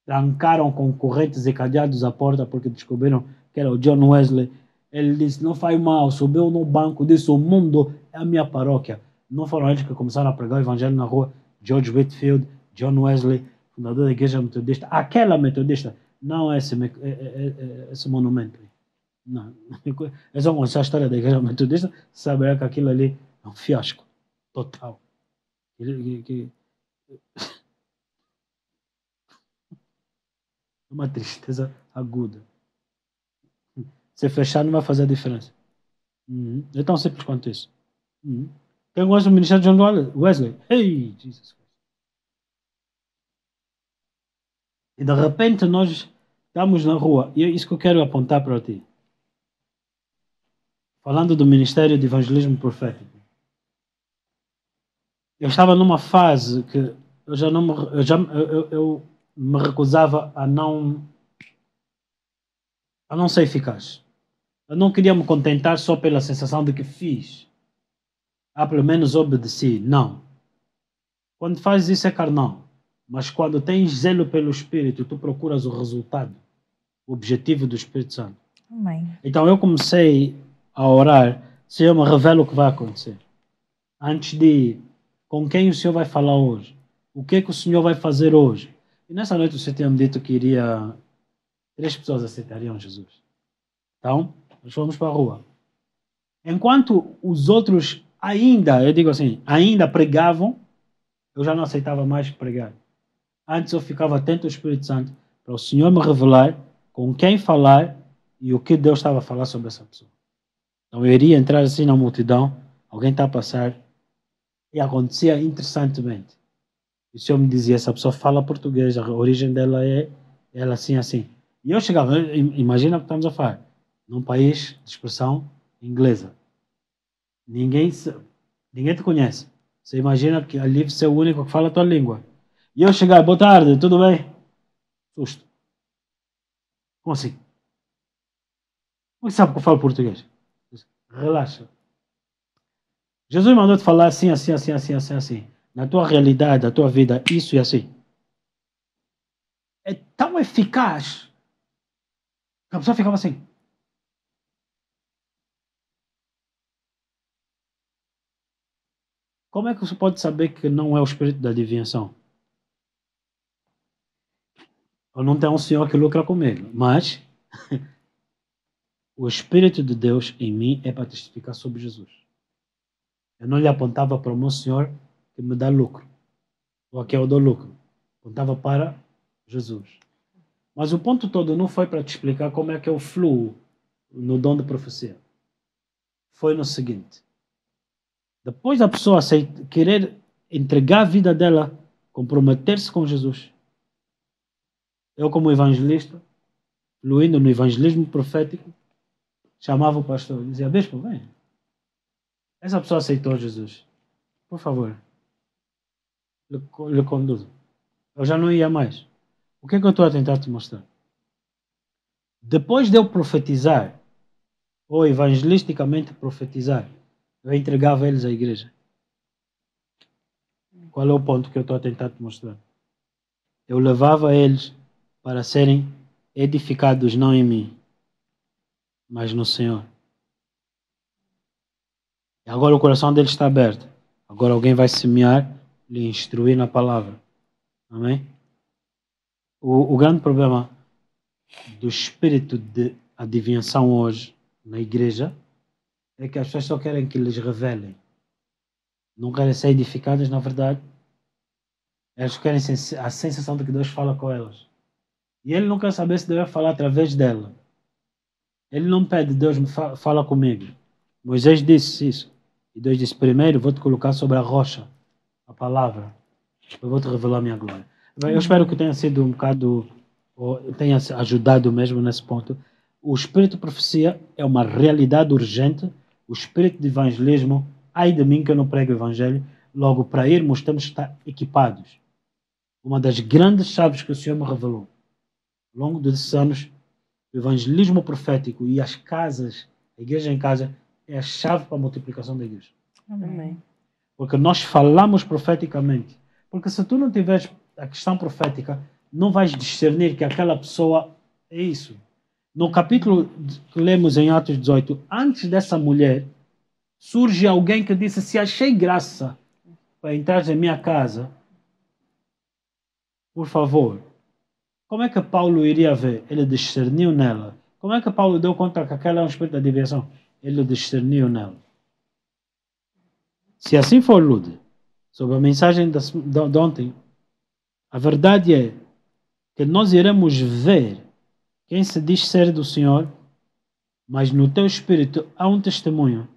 trancaram com correntes e cadeados à porta porque descobriram que era o John Wesley. Ele disse, não faz mal, subiu no banco, disse, o mundo é a minha paróquia. Não foram eles que começaram a pregar o evangelho na rua. George Whitefield, John Wesley, fundador da igreja metodista. Aquela metodista, não é esse monumento. Não. É só conhecer a história da igreja metodista, saberá que aquilo ali é um fiasco total. Uma tristeza aguda. Se fechar não vai fazer a diferença. É tão simples quanto isso. Quem gosta do ministério de John Wesley? Hey, Jesus Christ. E de repente nós estamos na rua. E é isso que eu quero apontar para ti. Falando do ministério de evangelismo profético. Eu estava numa fase que eu me recusava a não ser eficaz. Eu não queria me contentar só pela sensação de que fiz. Pelo menos obedeci. Não. Quando fazes isso é carnal. Mas quando tens zelo pelo Espírito, tu procuras o resultado, o objetivo do Espírito Santo. Amém. Então eu comecei a orar, Senhor, me revela o que vai acontecer. Antes de ir, com quem o Senhor vai falar hoje? O que é que o Senhor vai fazer hoje? E nessa noite você tinha me dito que 3 pessoas aceitariam Jesus. Então, nós fomos para a rua. Enquanto os outros ainda pregavam, eu já não aceitava mais pregar. Antes eu ficava atento ao Espírito Santo para o Senhor me revelar com quem falar e o que Deus estava a falar sobre essa pessoa. Então eu iria entrar assim na multidão, alguém está a passar, e acontecia interessantemente. O Senhor me dizia, essa pessoa fala português, a origem dela é ela assim, assim. E eu chegava, imagina o que estamos a falar, num país de expressão inglesa. Ninguém te conhece. Você imagina que ali você é o único que fala a tua língua. E eu chegar, boa tarde, tudo bem? Susto. Como assim? Como você sabe que eu falo português? Relaxa. Jesus mandou-te falar assim, assim, assim, assim, assim, assim. Na tua realidade, na tua vida, isso e assim. É tão eficaz que a pessoa ficava assim. Como é que você pode saber que não é o espírito da adivinhação? Eu não tenho um senhor que lucra comigo, mas o Espírito de Deus em mim é para testificar sobre Jesus. Eu não lhe apontava para o meu senhor que me dá lucro, ou a que eu dou lucro. Apontava para Jesus. Mas o ponto todo não foi para te explicar como é que eu fluo no dom de profecia. Foi no seguinte. Depois da pessoa querer entregar a vida dela, comprometer-se com Jesus, eu como evangelista, fluindo no evangelismo profético, chamava o pastor e dizia, bispo, vem. Essa pessoa aceitou Jesus. Por favor, lhe conduza. Eu já não ia mais. O que é que eu estou a tentar te mostrar? Depois de eu profetizar, ou evangelisticamente profetizar, eu entregava eles à igreja. Qual é o ponto que eu estou a tentar te mostrar? Eu levava eles para serem edificados não em mim, mas no Senhor. E agora o coração deles está aberto. Agora alguém vai semear, lhe instruir na palavra. Amém? O grande problema do espírito de adivinhação hoje na igreja é que as pessoas só querem que lhes revelem. Não querem ser edificadas, na verdade. Elas querem a sensação de que Deus fala com elas. E ele não quer saber se Deus vai falar através dela. Ele não pede, Deus me fala comigo. Moisés disse isso. E Deus disse, primeiro vou te colocar sobre a rocha, a palavra. Eu vou te revelar a minha glória. Eu espero que tenha sido um bocado, ou tenha ajudado mesmo nesse ponto. O espírito de profecia é uma realidade urgente. O espírito de evangelismo, ai de mim que eu não prego o evangelho. Logo, para irmos, temos que estar equipados. Uma das grandes chaves que o Senhor me revelou ao longo desses anos, o evangelismo profético e as casas, a igreja em casa, é a chave para a multiplicação da igreja. Amém. Porque nós falamos profeticamente. Porque se tu não tiveres a questão profética, não vais discernir que aquela pessoa é isso. No capítulo que lemos em Atos 18, antes dessa mulher, surge alguém que disse: se achei graça para entrar em minha casa, por favor. Como é que Paulo iria ver? Ele discerniu nela. Como é que Paulo deu conta que aquela é um espírito da diversão? Ele discerniu nela. Se assim for, Lude, sobre a mensagem de ontem, a verdade é que nós iremos ver quem se diz ser do Senhor, mas no teu espírito há um testemunho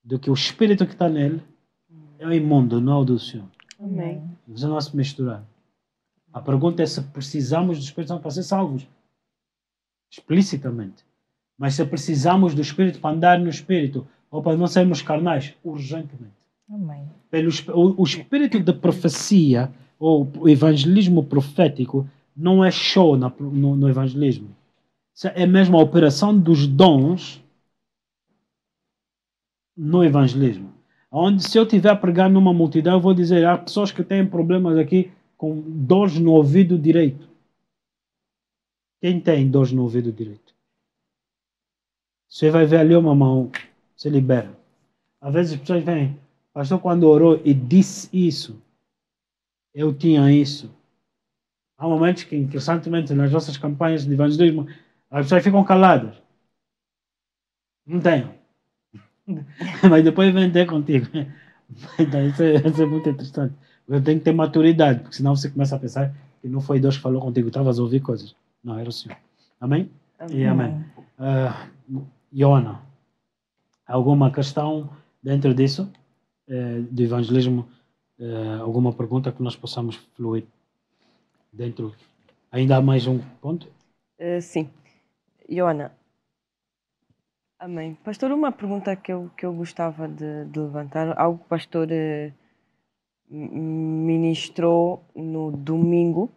de que o espírito que está nele é o imundo, não é o do Senhor. Amém. Você não vai se misturar. A pergunta é se precisamos do Espírito Santo para ser salvos. Explicitamente. Mas se precisamos do Espírito para andar no Espírito ou para não sermos carnais, urgentemente. Amém. O espírito de profecia ou o evangelismo profético não é show no evangelismo. É mesmo a operação dos dons no evangelismo. Onde se eu estiver a pregar numa multidão, eu vou dizer: há pessoas que têm problemas aqui com dores no ouvido direito. Quem tem dores no ouvido direito? Você vai ver ali uma mão, se libera. Às vezes as pessoas vêm: pastor, quando orou e disse isso, eu tinha isso. Há momentos que, interessantemente, nas nossas campanhas de evangelismo, as pessoas ficam caladas. Não tenho. Mas depois vem ter contigo. Então, isso é muito interessante. Eu tenho que ter maturidade, porque senão você começa a pensar que não foi Deus que falou contigo, estavas a ouvir coisas. Não, era o Senhor. Amém? E amém. Iona, alguma questão dentro disso, do evangelismo? Alguma pergunta que nós possamos fluir dentro? Ainda há mais um ponto? Sim. Iona. Amém. Pastor, uma pergunta que eu gostava de levantar, algo que o pastor ministrou no domingo,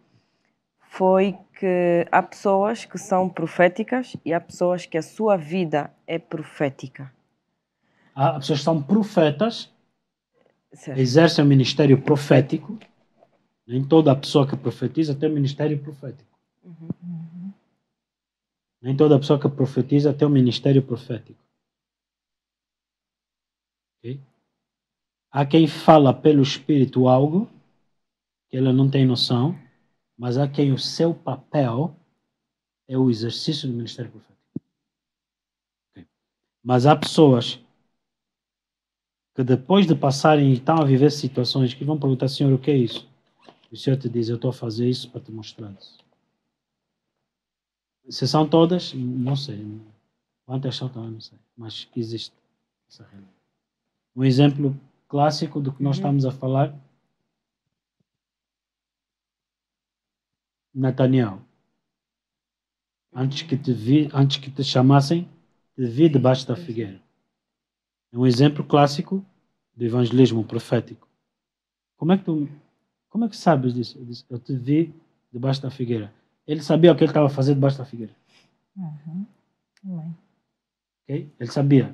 foi que há pessoas que são proféticas e há pessoas que a sua vida é profética. Há pessoas que são profetas, Certo. exercem o ministério profético. Nem toda pessoa que profetiza tem o ministério profético. Nem toda pessoa que profetiza tem o ministério profético. Okay? Há quem fala pelo Espírito algo que ela não tem noção, mas há quem o seu papel é o exercício do ministério profético. Okay? Mas há pessoas que depois de passarem e estão a viver situações que vão perguntar: Senhor, o que é isso? E o Senhor te diz: eu estou a fazer isso para te mostrar isso. Se são todas, não sei. Quantas são também, não sei. Mas existe essa realidade. Um exemplo clássico do que nós estamos a falar: Nataniel. Antes que te chamassem, te vi debaixo da figueira. É um exemplo clássico do evangelismo profético. Como é que sabes disso? Eu te vi debaixo da figueira. Ele sabia o que ele estava fazendo debaixo da figueira. Okay? Ele sabia.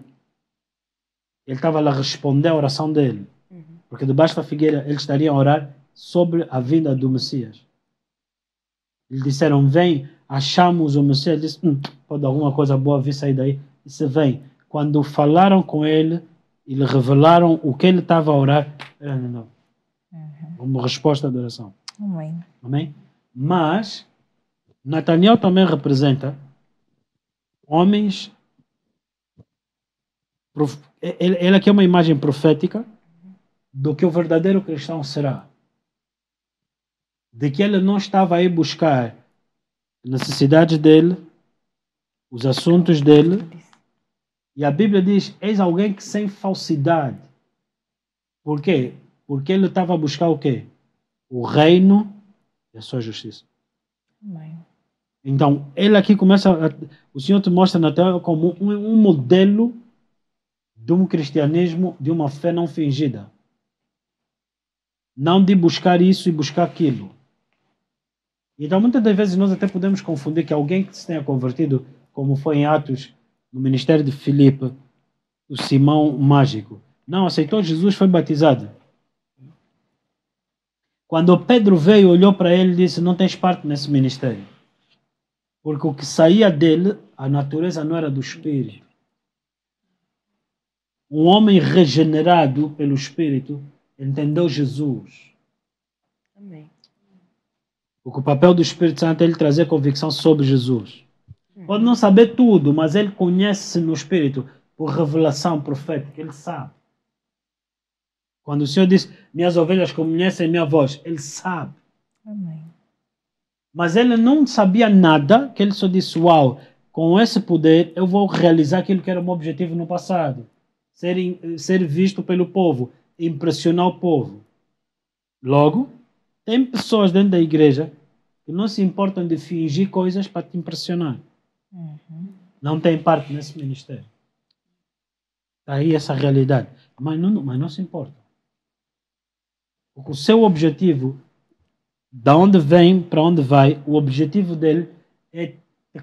Ele estava lá a responder à oração dele. Porque debaixo da figueira ele estaria a orar sobre a vinda do Messias. Eles disseram: vem, achamos o Messias. Ele disse: pode alguma coisa boa vir sair daí. Disse: vem. Quando falaram com ele e lhe revelaram o que ele estava a orar, não. Uma resposta da oração. Amém? Mas Nataniel também representa homens. Ele aqui é uma imagem profética do que o verdadeiro cristão será. De que ele não estava aí buscar necessidades dele, os assuntos dele. E a Bíblia diz: eis alguém que sem falsidade. Por quê? Porque ele estava a buscar o quê? O reino e a sua justiça. Amém. Então, ele aqui o Senhor te mostra Nataniel como um modelo de um cristianismo, de uma fé não fingida. Não de buscar isso e buscar aquilo. Então, muitas das vezes nós até podemos confundir que alguém que se tenha convertido, como foi em Atos, no ministério de Filipe, o Simão mágico. Não, aceitou Jesus, foi batizado. Quando Pedro veio, olhou para ele e disse, não tens parte nesse ministério. Porque o que saía dele, a natureza não era do Espírito. Um homem regenerado pelo Espírito entendeu Jesus. Amém. Porque o papel do Espírito Santo é ele trazer convicção sobre Jesus. Pode não saber tudo, mas ele conhece no Espírito por revelação profética. Ele sabe. Quando o Senhor diz, minhas ovelhas conhecem minha voz, ele sabe. Amém. Mas ele não sabia nada, que ele só disse, uau, com esse poder eu vou realizar aquilo que era o meu objetivo no passado. Ser visto pelo povo, impressionar o povo. Logo, tem pessoas dentro da igreja que não se importam de fingir coisas para te impressionar. Não tem parte nesse ministério. Está aí essa realidade. Mas não se importa. Porque o seu objetivo, da onde vem, para onde vai, o objetivo dele é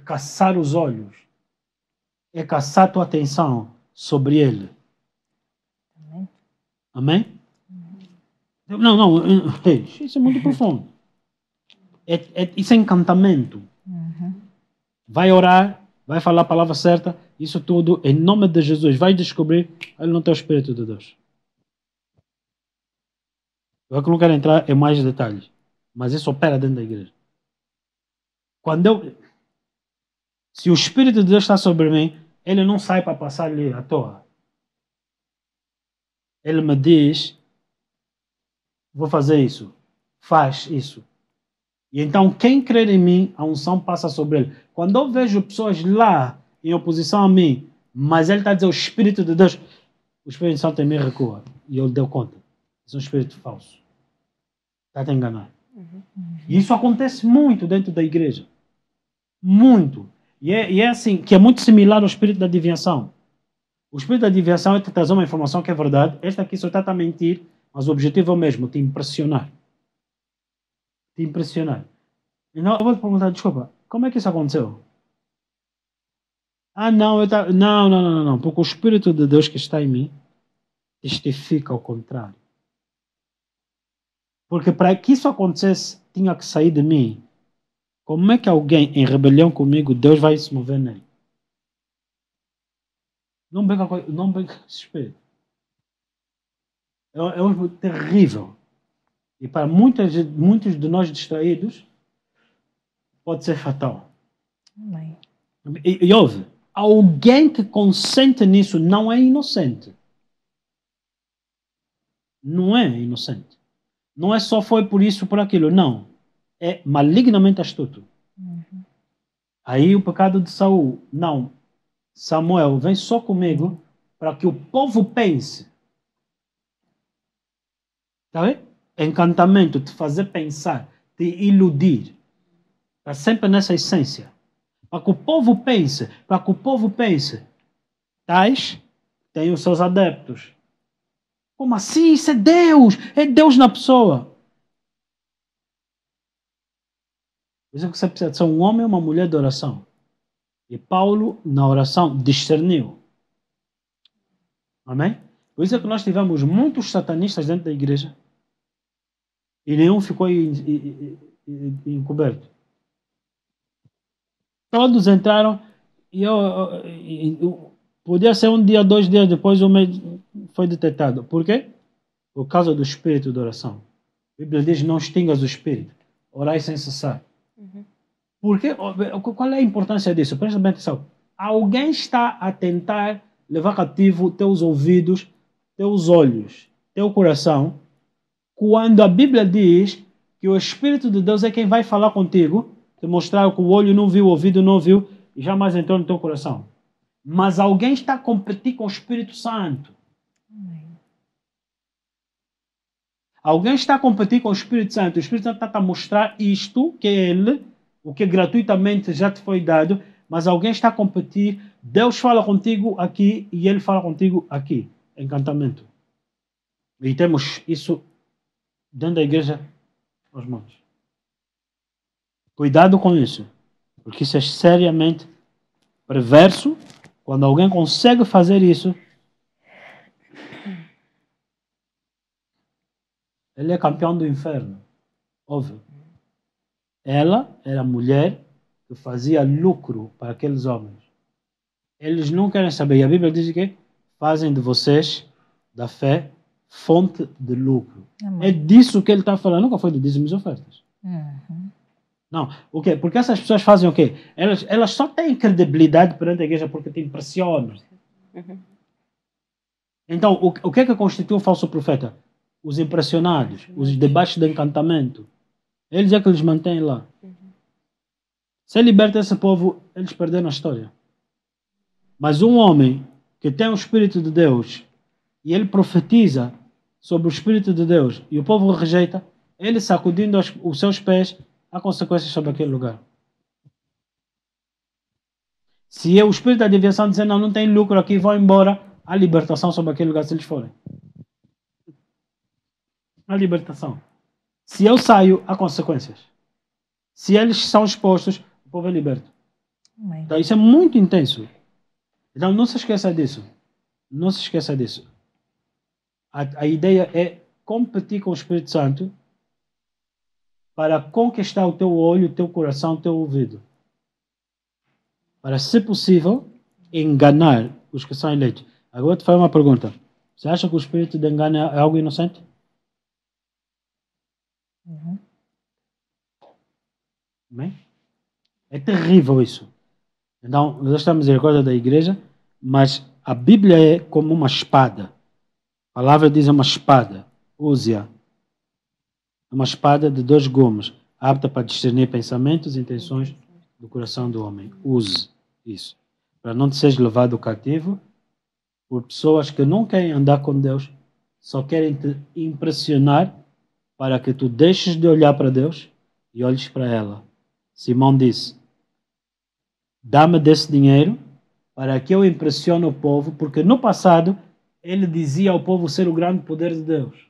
caçar os olhos. É caçar a tua atenção sobre ele. Amém? Não. Isso é muito profundo. Isso é encantamento. Vai orar, vai falar a palavra certa, isso tudo, em nome de Jesus, vai descobrir, ele não tem o Espírito de Deus. Eu não quero entrar em mais detalhes, mas isso opera dentro da igreja. Se o Espírito de Deus está sobre mim, ele não sai para passar ali à toa. Ele me diz, vou fazer isso, faz isso. E então, quem crer em mim, a unção passa sobre ele. Quando eu vejo pessoas lá, em oposição a mim, mas ele está a dizer o Espírito de Deus, o Espírito Santo em mim recua. E ele deu conta. Isso é um espírito falso. Está a te enganar. E isso acontece muito dentro da igreja. Muito. E é assim, que é muito similar ao espírito da adivinhação. O espírito da adivinhação é te trazer uma informação que é verdade. Este aqui só está a mentir, mas o objetivo é o mesmo, te impressionar. Te impressionar. Então, eu vou te perguntar, desculpa, como é que isso aconteceu? Não, porque o Espírito de Deus que está em mim testifica ao contrário. Porque para que isso acontecesse, tinha que sair de mim. Como é que alguém em rebelião comigo, Deus vai se mover nele? Não brinca com esse espírito. É um terrível. E para muitos de nós distraídos, pode ser fatal. Amém. E ouve, alguém que consente nisso não é inocente. Não é inocente. Não é só foi por isso, por aquilo. Não. É malignamente astuto. Aí o pecado de Saul. Não. Samuel, vem só comigo para que o povo pense. Está vendo? Encantamento, te fazer pensar, te iludir. Está sempre nessa essência. Para que o povo pense. Para que o povo pense. Tais têm os seus adeptos. Como assim? Isso é Deus! É Deus na pessoa. Por isso que você precisa ser um homem ou uma mulher de oração. E Paulo, na oração, discerniu. Amém? Por isso é que nós tivemos muitos satanistas dentro da igreja e nenhum ficou encoberto. Todos entraram e podia ser um dia, 2 dias depois, o mês foi detectado. Por quê? Por causa do espírito de oração. A Bíblia diz, não extingas o espírito. Orai sem cessar. Porque, qual é a importância disso? Presta bem atenção. Alguém está a tentar levar cativo teus ouvidos, teus olhos, teu coração, quando a Bíblia diz que o Espírito de Deus é quem vai falar contigo, te mostrar que o olho não viu, o ouvido não viu, e jamais entrou no teu coração. Mas alguém está a competir com o Espírito Santo. Alguém está a competir com o Espírito Santo. O Espírito Santo está a mostrar isto, que é Ele, o que gratuitamente já te foi dado, mas alguém está a competir. Deus fala contigo aqui e Ele fala contigo aqui. Encantamento. E temos isso dentro da igreja aos montes. Cuidado com isso, porque isso é seriamente perverso. Quando alguém consegue fazer isso, ele é campeão do inferno. Óbvio. Ela era a mulher que fazia lucro para aqueles homens. Eles não querem saber. E a Bíblia diz que fazem de vocês, da fé, fonte de lucro. Amém. É disso que ele está falando. Nunca foi de dízimos e ofertas. Uhum. Não. O quê? Porque essas pessoas fazem o quê? Elas só têm credibilidade perante a igreja porque te impressionam. Então, o que é que constitui um falso profeta? Os impressionados, os debaixo de encantamento. Eles é que eles mantêm lá. Se liberta esse povo, eles perderam a história. Mas um homem que tem o Espírito de Deus e ele profetiza sobre o Espírito de Deus e o povo o rejeita, ele sacudindo os seus pés, há consequências sobre aquele lugar. Se o Espírito da adivinhação dizer não tem lucro aqui, vão embora, há libertação sobre aquele lugar se eles forem. Há libertação. Se eu saio, há consequências. Se eles são expostos, o povo é liberto. Amém. Então, isso é muito intenso. Então, não se esqueça disso. Não se esqueça disso. A ideia é competir com o Espírito Santo para conquistar o teu olho, o teu coração, o teu ouvido. Para, se possível, enganar os que são eleitos. Agora te faço uma pergunta. Você acha que o espírito de engano é algo inocente? Uhum. Bem? É terrível isso. Então, nós estamos em misericórdia da igreja, mas a Bíblia é como uma espada. A palavra diz uma espada. Use-a. É uma espada de 2 gumes, apta para discernir pensamentos e intenções do coração do homem. Use isso. Para não te seres levado cativo por pessoas que não querem andar com Deus, só querem te impressionar para que tu deixes de olhar para Deus e olhes para ela. Simão disse: dá-me desse dinheiro para que eu impressione o povo, porque no passado ele dizia ao povo ser o grande poder de Deus.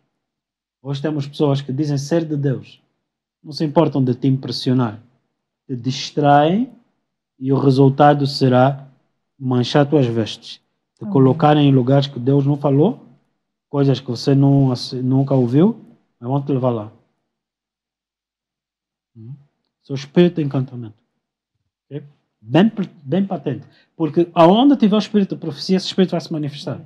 Hoje temos pessoas que dizem ser de Deus. Não se importam de te impressionar. Te distraem e o resultado será manchar tuas vestes. Te colocarem em lugares que Deus não falou, coisas que você nunca ouviu, mas vão te levar lá. Seu espírito de encantamento. Okay? Bem patente. Porque aonde tiver o espírito de profecia, esse espírito vai se manifestar.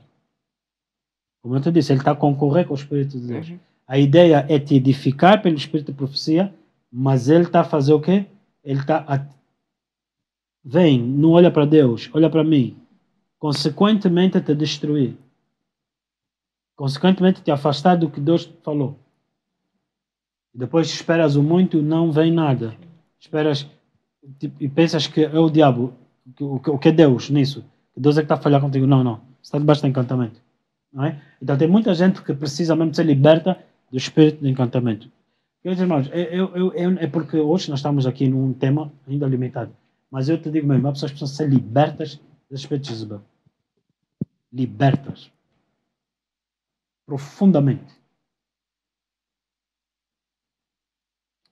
Como eu te disse, ele está a concorrer com o espírito de Deus. A ideia é te edificar pelo espírito de profecia, mas ele está a fazer o quê? Ele está a... Vem, não olha para Deus, olha para mim. Consequentemente, te destruir. Consequentemente, te afastar do que Deus falou. E depois esperas o muito, não vem nada. Esperas e pensas que é o diabo, o que é Deus nisso. Que Deus é que está a falhar contigo. Não, não. Você está debaixo de encantamento. Não é? Então tem muita gente que precisa mesmo ser liberta do espírito de encantamento. Meus irmãos, é porque hoje nós estamos aqui num tema ainda limitado. Mas eu te digo mesmo, as pessoas precisam ser libertas do espírito de Jezebel. Libertas. Profundamente.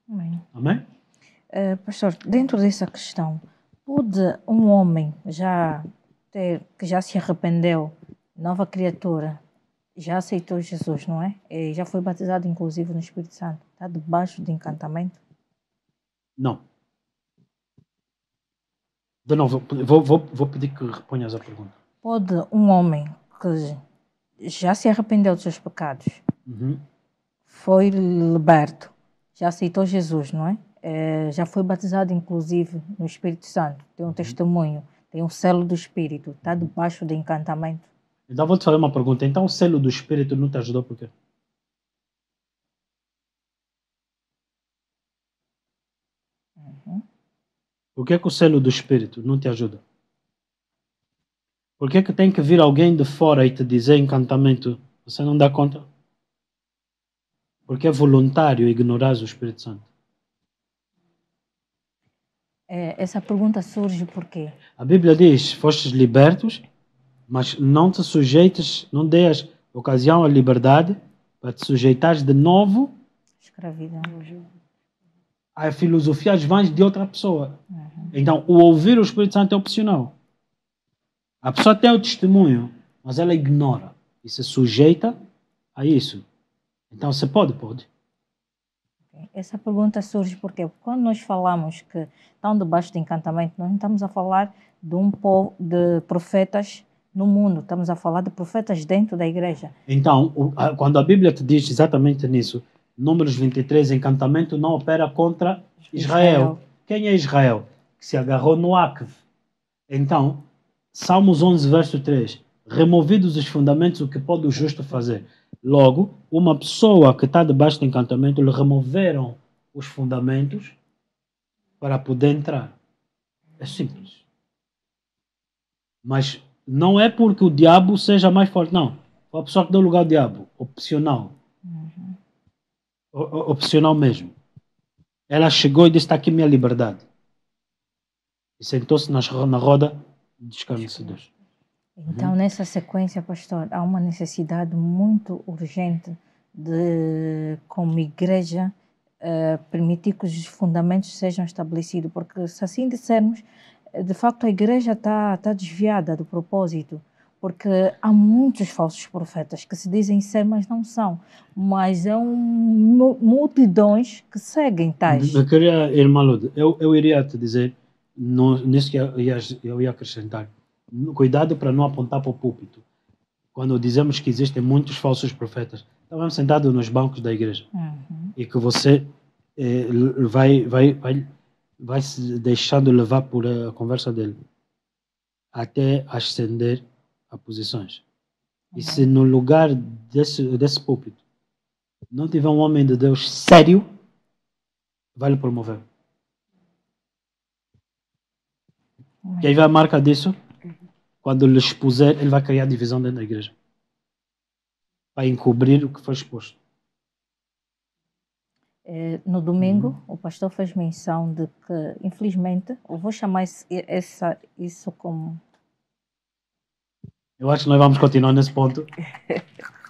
Amém. Amém? Pastor, dentro dessa questão, pode um homem que já se arrependeu, nova criatura, já aceitou Jesus, não é? E já foi batizado, inclusive, no Espírito Santo. Está debaixo de encantamento? Não. De novo, vou pedir que reponhas a pergunta. Pode um homem que já se arrependeu dos seus pecados, foi liberto, já aceitou Jesus, não é? Já foi batizado, inclusive, no Espírito Santo, tem um testemunho, tem um selo do Espírito, está debaixo de encantamento? Então vou te fazer uma pergunta. Então o selo do Espírito não te ajudou por quê? Por que o selo do Espírito não te ajuda? Por que tem que vir alguém de fora e te dizer encantamento? Você não dá conta? Porque é voluntário ignorar o Espírito Santo. Essa pergunta surge por quê? A Bíblia diz, fostes libertos, mas não te sujeites, não dês ocasião à liberdade para te sujeitares de novo Escravidão. a filosofias vãs de outra pessoa. Então, o ouvir o Espírito Santo é opcional. A pessoa tem o testemunho, mas ela ignora e se sujeita a isso. Então, você pode. Essa pergunta surge porque quando nós falamos que estão debaixo de encantamento, nós não estamos a falar de um povo de profetas no mundo, estamos a falar de profetas dentro da igreja. Então, quando a Bíblia te diz exatamente nisso, Números 23, encantamento não opera contra Israel. Quem é Israel? Que se agarrou no Acre. Então, Salmos 11, verso 3. Removidos os fundamentos, o que pode o justo fazer? Logo, uma pessoa que está debaixo de encantamento, lhe removeram os fundamentos para poder entrar. É simples. Mas não é porque o diabo seja mais forte, não. Foi a pessoa que deu lugar ao diabo. Opcional. Opcional mesmo. Ela chegou e disse: está aqui minha liberdade. E sentou-se na roda dos escarnecedores. Então, nessa sequência, pastor, há uma necessidade muito urgente de, como igreja, permitir que os fundamentos sejam estabelecidos, porque se assim dissermos, de facto a igreja está desviada do propósito, porque há muitos falsos profetas que se dizem ser, mas não são, mas há multidões que seguem tais. Eu queria, irmã Lude, eu iria te dizer, nisso que eu ia acrescentar, cuidado para não apontar para o púlpito. Quando dizemos que existem muitos falsos profetas, estamos sentados nos bancos da igreja e que você vai se deixando levar por a conversa dele até ascender a posições. E se no lugar desse púlpito não tiver um homem de Deus sério, vai lhe promover. E aí vai a marca disso. Quando lhe expuser, ele vai criar divisão dentro da igreja. Vai encobrir o que foi exposto. No domingo, o pastor fez menção de que, infelizmente, eu vou chamar isso como... Eu acho que nós vamos continuar nesse ponto.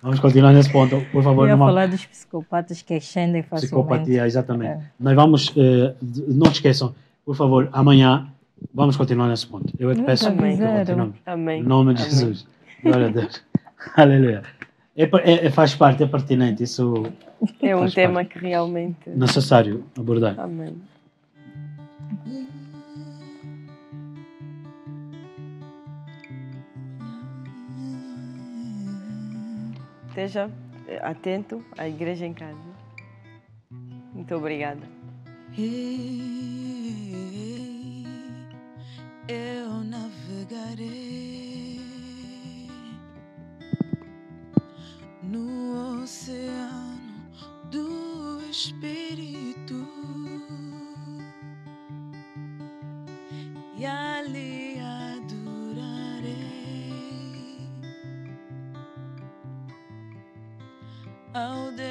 Vamos continuar nesse ponto, por favor. Eu ia falar dos psicopatas que ascendem facilmente. Psicopatia, exatamente. Nós vamos, não te esqueçam, por favor, amanhã vamos continuar nesse ponto. Eu te peço que continuemos. Amém. Em nome de Jesus. Glória a Deus. Aleluia. Faz parte, é pertinente. Isso é um tema que realmente necessário abordar. Amém. Esteja atento à igreja em casa. Muito obrigada. Eu navegarei no oceano do Espírito e ali adorarei ao Deus